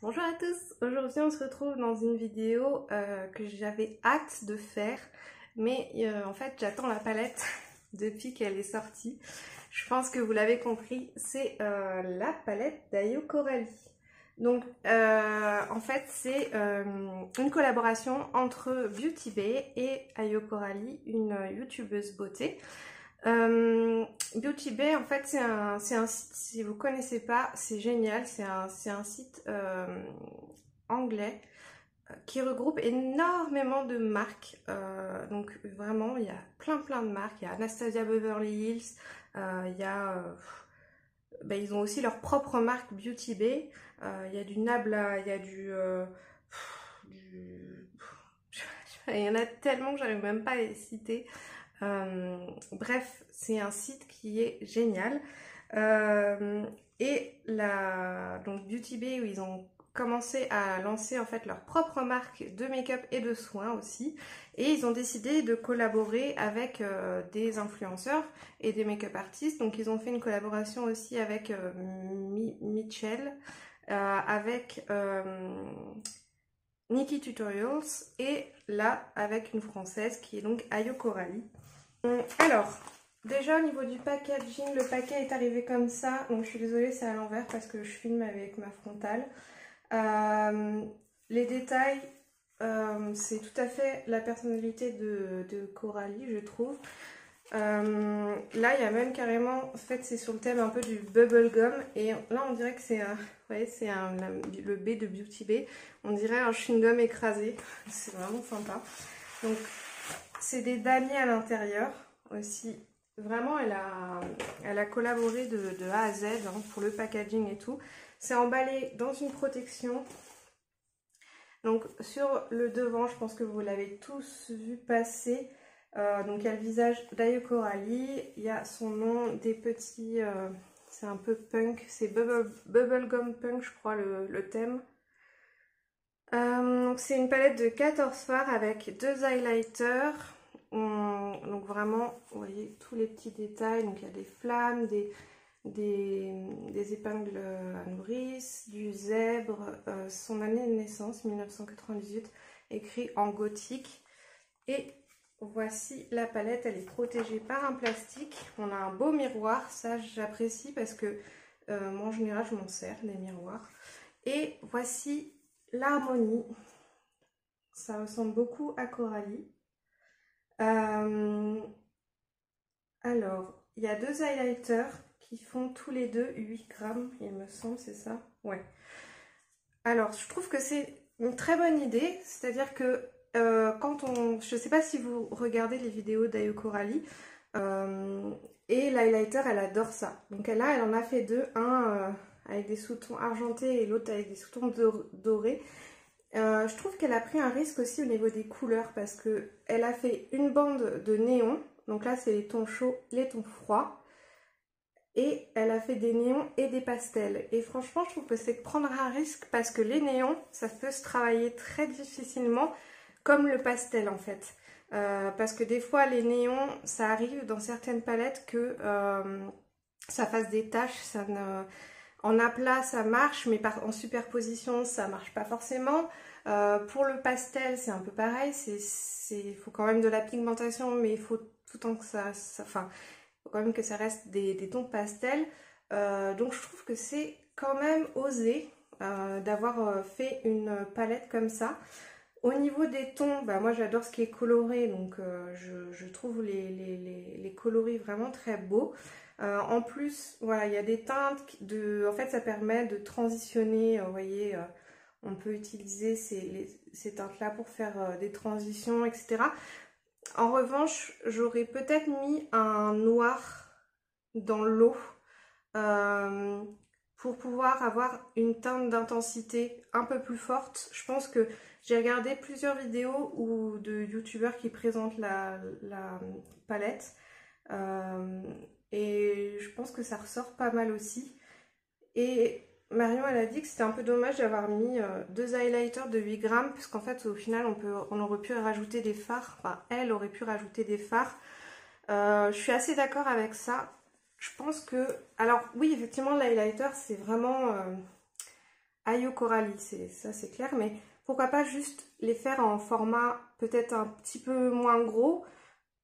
Bonjour à tous, aujourd'hui on se retrouve dans une vidéo que j'avais hâte de faire, mais en fait j'attends la palette depuis qu'elle est sortie. Je pense que vous l'avez compris, c'est la palette d'Ayo Coralie. Donc en fait c'est une collaboration entre Beauty Bay et Ayo Coralie, une youtubeuse beauté. Beauty Bay, en fait, c'est un site, si vous ne connaissez pas, c'est génial, c'est un site anglais qui regroupe énormément de marques. Donc vraiment, il y a plein de marques. Il y a Anastasia Beverly Hills, il y a... ils ont aussi leur propre marque Beauty Bay. Il y a du Nabla, il y a il y en a tellement que j'arrive même pas à les citer. Bref, c'est un site qui est génial. Donc Beauty Bay, où ils ont commencé à lancer en fait leur propre marque de make-up et de soins aussi. Et ils ont décidé de collaborer avec des influenceurs et des make-up artistes. Donc ils ont fait une collaboration aussi avec Michel, avec Nikki Tutorials et là avec une française qui est donc Ayo Coralie. Alors, déjà au niveau du packaging, le paquet est arrivé comme ça. Donc je suis désolée, c'est à l'envers parce que je filme avec ma frontale. Les détails, c'est tout à fait la personnalité de Coralie, je trouve. Là, il y a même carrément, en fait, c'est sur le thème un peu du bubblegum. Et là, on dirait que c'est un, vous voyez, c'est le B de Beauty Bay. On dirait un chewing-gum écrasé. C'est vraiment sympa. Donc, c'est des damiers à l'intérieur aussi. Vraiment, elle a collaboré de A à Z hein, pour le packaging et tout. C'est emballé dans une protection. Donc, sur le devant, je pense que vous l'avez tous vu passer. Donc, il y a le visage d'Ayo Coralie. Il y a son nom, des petits... c'est un peu punk. C'est Bubblegum Punk, je crois, le thème. Donc c'est une palette de 14 fards avec 2 highlighters. Donc vraiment, vous voyez tous les petits détails. Donc il y a des flammes, des épingles à nourrice, du zèbre, son année de naissance 1998, écrit en gothique. Et voici la palette, elle est protégée par un plastique. On a un beau miroir, ça j'apprécie parce que moi en général je m'en sers des miroirs. Et voici l'harmonie, ça ressemble beaucoup à Coralie. Alors, il y a 2 highlighters qui font tous les deux 8 grammes, il me semble, c'est ça? Ouais. Alors, je trouve que c'est une très bonne idée, c'est-à-dire que je sais pas si vous regardez les vidéos d'Ayo Coralie, et l'highlighter, elle adore ça. Donc là, elle en a fait 2, un avec des sous-tons argentés et l'autre avec des sous-tons dorés. Je trouve qu'elle a pris un risque aussi au niveau des couleurs parce qu'elle a fait une bande de néon. Donc là, c'est les tons chauds, les tons froids. Et elle a fait des néons et des pastels. Et franchement, je trouve que c'est prendre un risque parce que les néons, ça peut se travailler très difficilement comme le pastel en fait. Parce que des fois, les néons, ça arrive dans certaines palettes que ça fasse des taches. En aplat, ça marche, mais en superposition, ça marche pas forcément. Pour le pastel, c'est un peu pareil. Il faut quand même de la pigmentation, mais il faut tout le temps que enfin, faut quand même que ça reste des tons pastel. Donc je trouve que c'est quand même osé d'avoir fait une palette comme ça. Au niveau des tons, moi j'adore ce qui est coloré, donc je trouve les coloris vraiment très beaux. En plus, voilà, il y a des teintes, en fait ça permet de transitionner, vous voyez, on peut utiliser ces teintes-là pour faire des transitions, etc. En revanche, j'aurais peut-être mis un noir dans l'eau pour pouvoir avoir une teinte d'intensité un peu plus forte. Je pense que j'ai regardé plusieurs vidéos de youtubeurs qui présentent la palette et je pense que ça ressort pas mal aussi. Et Marion, elle a dit que c'était un peu dommage d'avoir mis 2 highlighters de 8 grammes puisqu'en fait au final on aurait pu rajouter des fards, enfin elle aurait pu rajouter des fards. Je suis assez d'accord avec ça. Je pense que... Alors oui, effectivement, l'highlighter, c'est vraiment... Ayo Coralie, ça c'est clair, mais pourquoi pas juste les faire en format peut-être un petit peu moins gros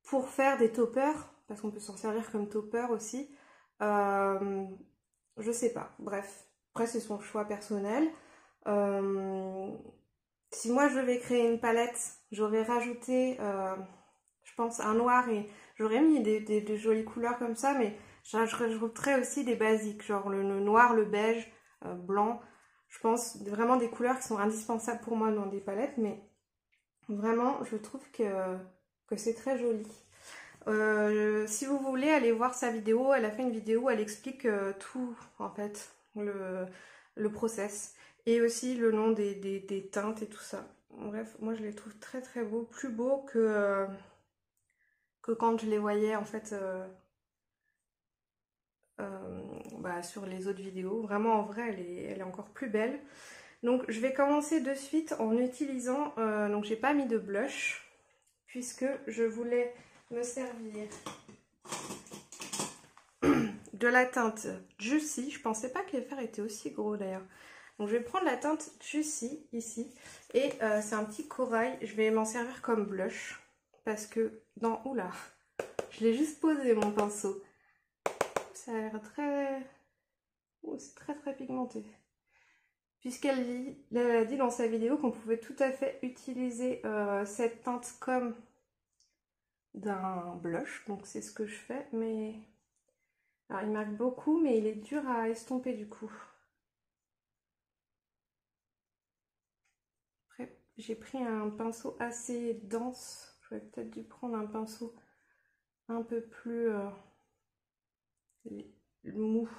pour faire des toppers, parce qu'on peut s'en servir comme topper aussi. Je sais pas, bref, après c'est son choix personnel. Si moi je devais créer une palette, j'aurais rajouté, je pense, un noir et j'aurais mis des jolies couleurs comme ça, mais je rajouterais aussi des basiques, genre le noir, le beige, blanc. Je pense vraiment des couleurs qui sont indispensables pour moi dans des palettes, mais vraiment je trouve que c'est très joli. Si vous voulez aller voir sa vidéo, elle a fait une vidéo où elle explique tout en fait, le process et aussi le nom des teintes et tout ça. Bref, moi je les trouve très très beaux, plus beaux que quand je les voyais en fait sur les autres vidéos. Vraiment en vrai elle est encore plus belle. Donc je vais commencer de suite en utilisant, donc j'ai pas mis de blush puisque je voulais me servir de la teinte Juicy. Je pensais pas que les fers étaient aussi gros d'ailleurs. Donc je vais prendre la teinte Juicy ici et c'est un petit corail. Je vais m'en servir comme blush parce que dans... Oula, je l'ai juste posé mon pinceau. Ça a l'air très... Oh, c'est très très pigmenté. Puisqu'elle a dit dans sa vidéo qu'on pouvait tout à fait utiliser cette teinte comme d'un blush. Donc c'est ce que je fais. Mais alors il marque beaucoup mais il est dur à estomper du coup. Après j'ai pris un pinceau assez dense. J'aurais peut-être dû prendre un pinceau un peu plus mou.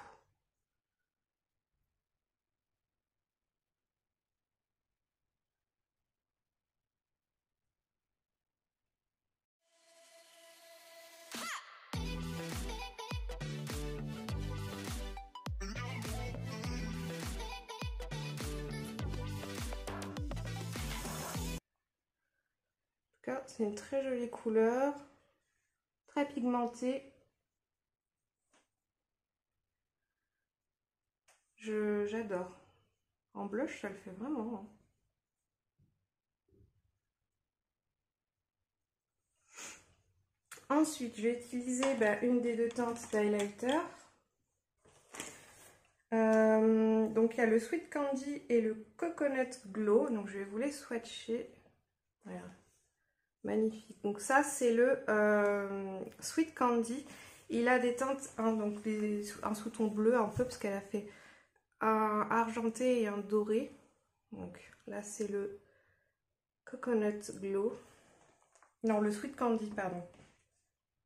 C'est une très jolie couleur, très pigmentée. J'adore. En blush, ça le fait vraiment. Hein. Ensuite, je vais utiliser une des deux teintes d'highlighter. Donc, il y a le Sweet Candy et le Coconut Glow. Donc, je vais vous les swatcher. Voilà. Magnifique. Donc ça c'est le Sweet Candy. Il a des teintes, donc un sous-ton bleu un peu parce qu'elle a fait un argenté et un doré. Donc là c'est le Coconut Glow. Non, le Sweet Candy, pardon.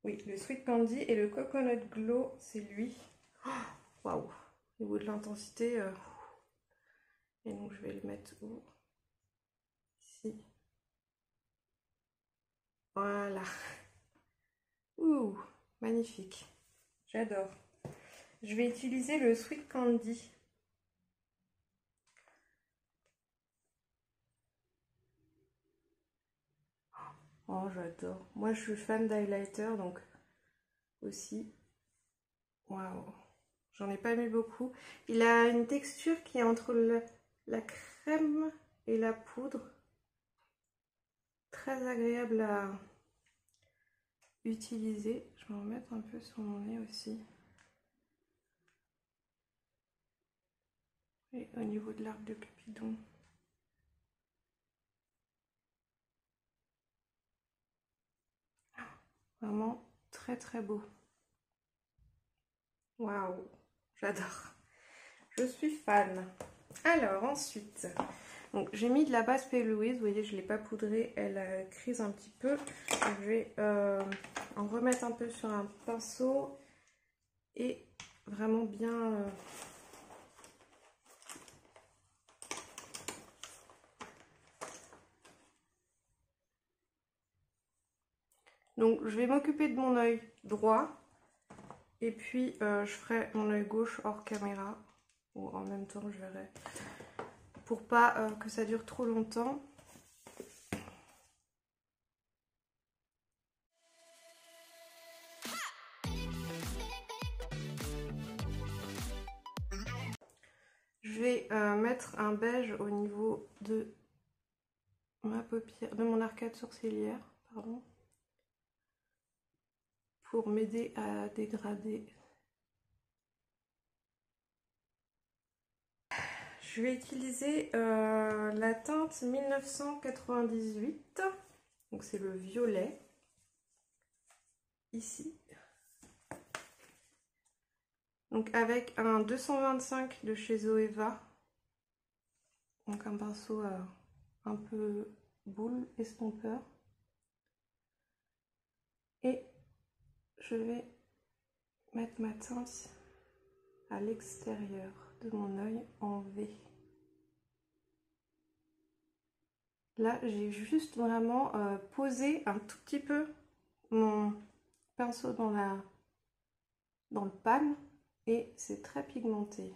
Oui, le Sweet Candy et le Coconut Glow, c'est lui. Waouh! Wow. Au niveau de l'intensité. Et donc je vais le mettre où? Ici. Voilà. Ouh, magnifique. J'adore. Je vais utiliser le Sweet Candy. Oh, j'adore. Moi, je suis fan d'highlighter, donc aussi. Waouh. J'en ai pas mis beaucoup. Il a une texture qui est entre la crème et la poudre. Très agréable à utiliser. Je vais en mettre un peu sur mon nez aussi. Et au niveau de l'arc de Cupidon. Vraiment très très beau. Waouh, j'adore. Je suis fan. Alors ensuite, donc j'ai mis de la base P. Louise. Vous voyez, je ne l'ai pas poudrée, elle crise un petit peu. Donc, je vais en remettre un peu sur un pinceau et vraiment bien... Donc je vais m'occuper de mon œil droit et puis je ferai mon œil gauche hors caméra ou en même temps je verrai pour pas que ça dure trop longtemps. Je vais mettre mettre un beige au niveau de ma paupière, de mon arcade sourcilière, pardon, pour m'aider à dégrader. Je vais utiliser la teinte 1998, donc c'est le violet, ici. Donc avec un 225 de chez Zoeva, donc un pinceau un peu boule, estompeur. Et je vais mettre ma teinte à l'extérieur de mon œil en V. Là, j'ai juste vraiment posé un tout petit peu mon pinceau dans le pan et c'est très pigmenté.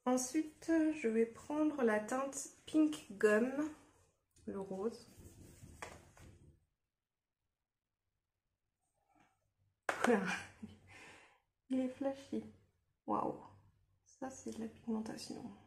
Ensuite, je vais prendre la teinte Pink Gum, le rose. Voilà. Il est flashy. Waouh, ça c'est de la pigmentation.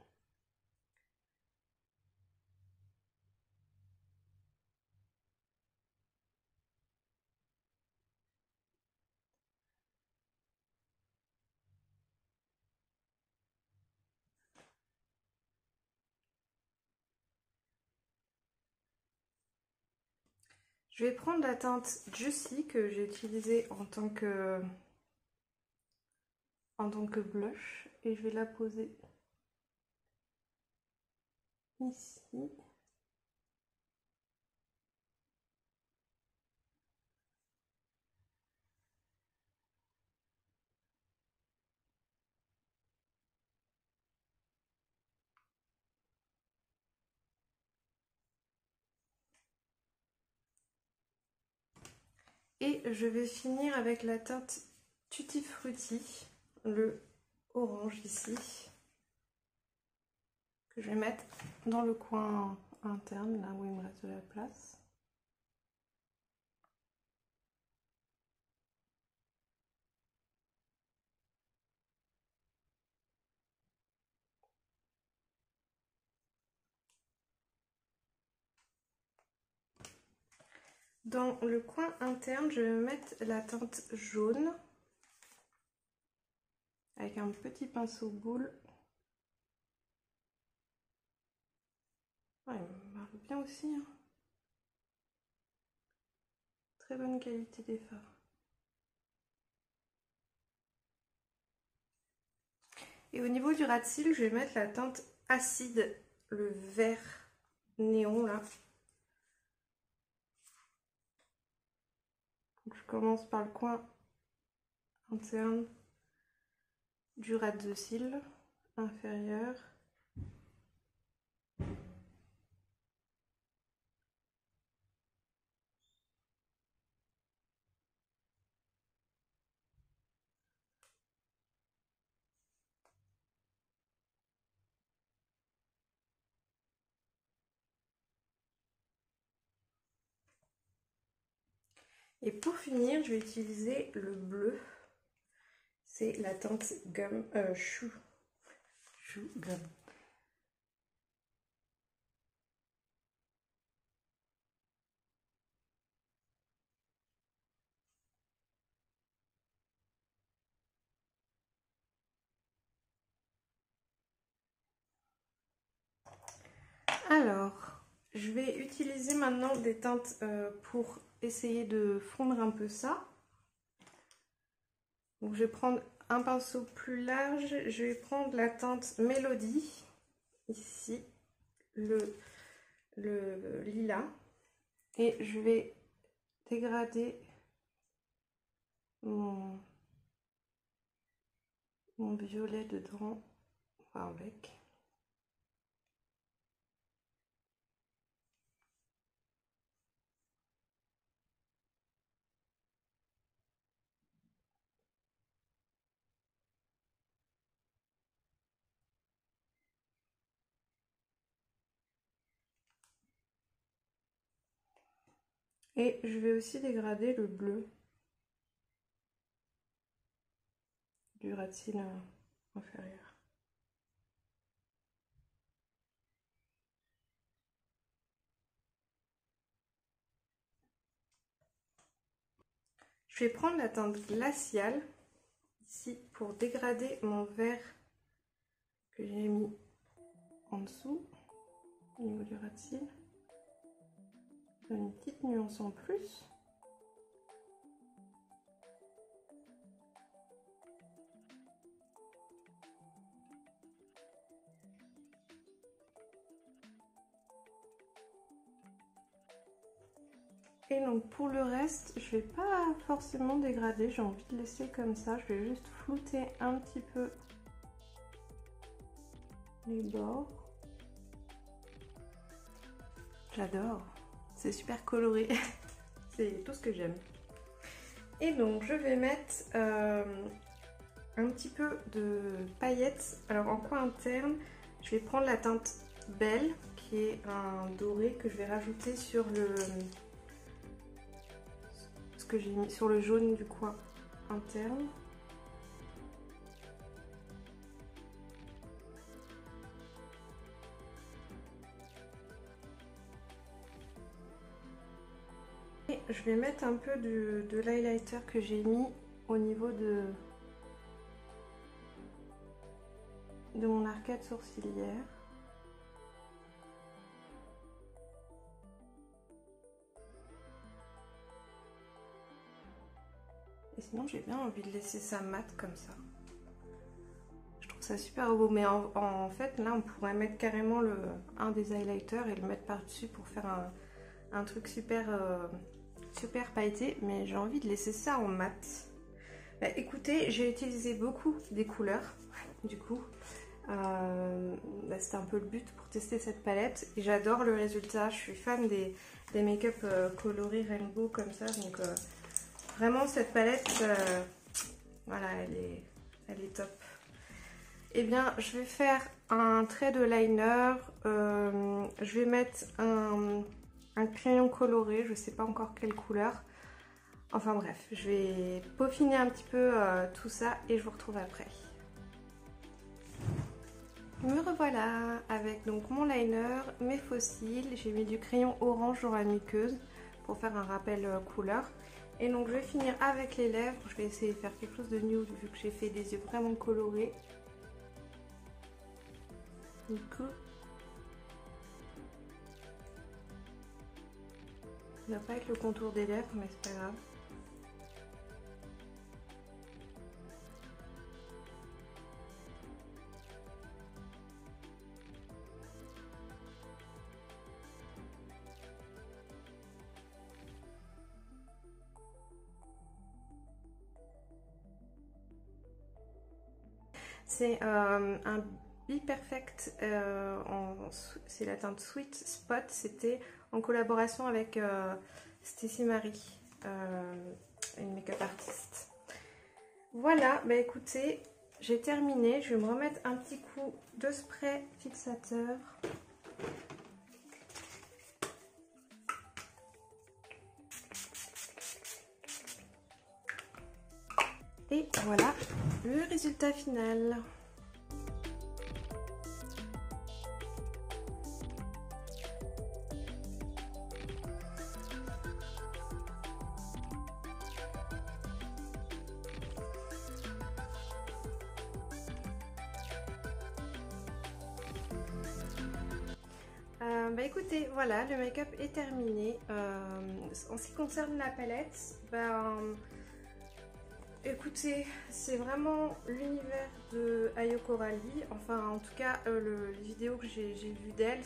Je vais prendre la teinte Juicy que j'ai utilisée en tant que blush et je vais la poser ici. Et je vais finir avec la teinte Tutti Frutti, le orange ici, que je vais mettre dans le coin interne, là où il me reste de la place. Dans le coin interne, je vais mettre la teinte jaune avec un petit pinceau boule. Ouais, il marque bien aussi, hein. Très bonne qualité des fards. Et au niveau du ras de cils, je vais mettre la teinte acide, le vert néon là. Donc, je commence par le coin interne du ras de cils inférieur. Et pour finir, je vais utiliser le bleu. C'est la teinte Gum, Chou Gum. Alors, je vais utiliser maintenant des teintes pour essayer de fondre un peu ça. Donc, je vais prendre un pinceau plus large. Je vais prendre la teinte Mélodie, ici, le lilas. Et je vais dégrader mon violet dedans, enfin avec. Et je vais aussi dégrader le bleu du ras-de-cils inférieur. Je vais prendre la teinte glaciale ici pour dégrader mon vert que j'ai mis en dessous au niveau du ras-de-cils. Une petite nuance en plus. Et donc pour le reste, je vais pas forcément dégrader, j'ai envie de laisser comme ça. Je vais juste flouter un petit peu les bords. J'adore, c'est super coloré, c'est tout ce que j'aime. Et donc je vais mettre un petit peu de paillettes. Alors en coin interne, je vais prendre la teinte Belle, qui est un doré que je vais rajouter sur ce que j'ai mis sur le jaune du coin interne. Et je vais mettre un peu de l'highlighter que j'ai mis au niveau de mon arcade sourcilière. Et sinon j'ai bien envie de laisser ça mat comme ça. Je trouve ça super beau, mais en fait là on pourrait mettre carrément un des highlighters et le mettre par dessus pour faire un truc super pailleté, mais j'ai envie de laisser ça en mat. Bah, écoutez, j'ai utilisé beaucoup des couleurs du coup. C'était un peu le but pour tester cette palette et j'adore le résultat. Je suis fan des make-up colorés rainbow comme ça, donc vraiment cette palette voilà, elle est top. Et bien je vais faire un trait de liner, je vais mettre un crayon coloré, je sais pas encore quelle couleur. Enfin bref, je vais peaufiner un petit peu tout ça et je vous retrouve après. Me revoilà avec donc mon liner, mes faux cils, j'ai mis du crayon orange dans la muqueuse pour faire un rappel couleur. Et donc je vais finir avec les lèvres, je vais essayer de faire quelque chose de nude vu que j'ai fait des yeux vraiment colorés. Du coup, ça va pas être le contour des lèvres mais c'est pas grave. C'est un Be Perfect, c'est la teinte Sweet Spot, c'était en collaboration avec Stacy Marie, une make-up artiste. Voilà, bah écoutez, j'ai terminé, je vais me remettre un petit coup de spray fixateur. Et voilà le résultat final. Bah écoutez, voilà, le make-up est terminé. En ce qui concerne la palette, écoutez, c'est vraiment l'univers de Ayo Coralie. Enfin, en tout cas, les vidéos que j'ai vues d'elle,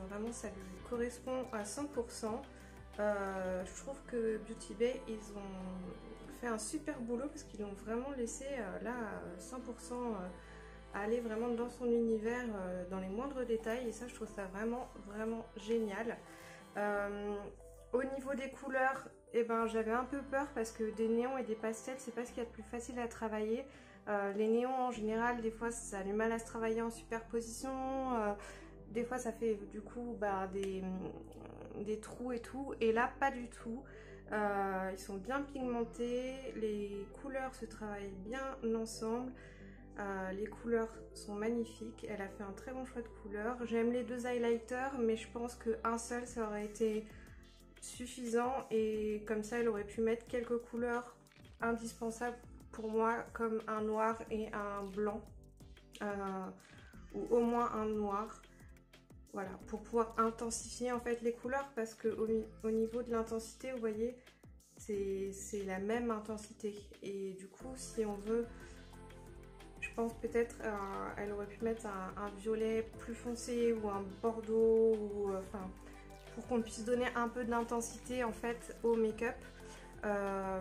vraiment, ça lui correspond à 100%. Je trouve que Beauty Bay, ils ont fait un super boulot parce qu'ils l'ont vraiment laissé là 100% aller vraiment dans son univers, dans les moindres détails. Et ça, je trouve ça vraiment, vraiment génial. Au niveau des couleurs, eh ben, j'avais un peu peur parce que des néons et des pastels, c'est pas ce qu'il y a de plus facile à travailler. Les néons en général, des fois ça a du mal à se travailler en superposition. des fois ça fait du coup des trous et tout, et là pas du tout. Ils sont bien pigmentés, les couleurs se travaillent bien ensemble, les couleurs sont magnifiques, elle a fait un très bon choix de couleurs. J'aime les 2 highlighters, mais je pense qu'un seul ça aurait été suffisant, et comme ça elle aurait pu mettre quelques couleurs indispensables pour moi, comme un noir et un blanc, ou au moins un noir. Voilà, pour pouvoir intensifier en fait les couleurs, parce que au niveau de l'intensité, vous voyez, c'est la même intensité. Et du coup, si on veut, je pense peut-être, elle aurait pu mettre un violet plus foncé ou un bordeaux, ou enfin, pour qu'on puisse donner un peu d'intensité en fait au make-up.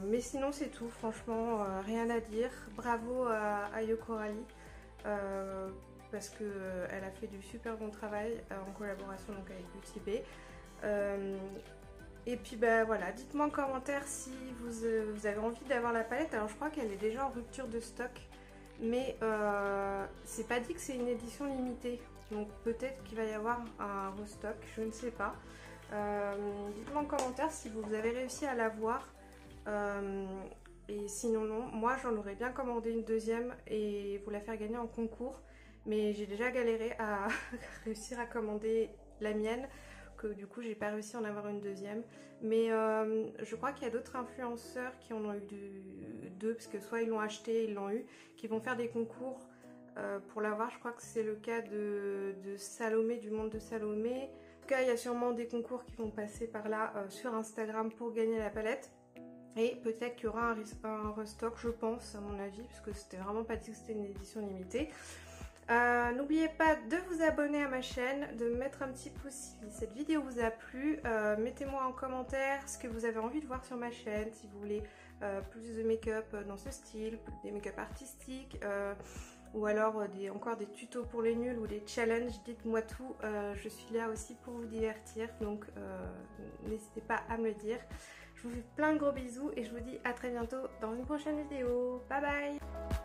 Mais sinon c'est tout, franchement, rien à dire. Bravo à Yokorali. Parce qu'elle a fait du super bon travail en collaboration donc avec Beauty Bay. Et puis bah voilà, dites-moi en commentaire si vous avez envie d'avoir la palette. Alors je crois qu'elle est déjà en rupture de stock, mais c'est pas dit que c'est une édition limitée, donc peut-être qu'il va y avoir un restock, je ne sais pas. Dites-moi en commentaire si vous avez réussi à l'avoir. Et sinon non, moi j'en aurais bien commandé une deuxième et vous la faire gagner en concours. Mais j'ai déjà galéré à réussir à commander la mienne, que du coup j'ai pas réussi à en avoir une deuxième. Mais je crois qu'il y a d'autres influenceurs qui en ont eu deux, parce que soit ils l'ont acheté, ils l'ont eu, qui vont faire des concours pour l'avoir. Je crois que c'est le cas de Salomé, du monde de Salomé. En tout cas, il y a sûrement des concours qui vont passer par là sur Instagram pour gagner la palette. Et peut-être qu'il y aura un restock, je pense, à mon avis, parce que c'était vraiment pas dit que c'était une édition limitée. N'oubliez pas de vous abonner à ma chaîne, de mettre un petit pouce si cette vidéo vous a plu. Mettez-moi en commentaire ce que vous avez envie de voir sur ma chaîne, si vous voulez plus de make-up dans ce style, des make-up artistiques, ou alors encore des tutos pour les nuls ou des challenges, dites-moi tout. Je suis là aussi pour vous divertir, donc n'hésitez pas à me le dire. Je vous fais plein de gros bisous et je vous dis à très bientôt dans une prochaine vidéo. Bye bye!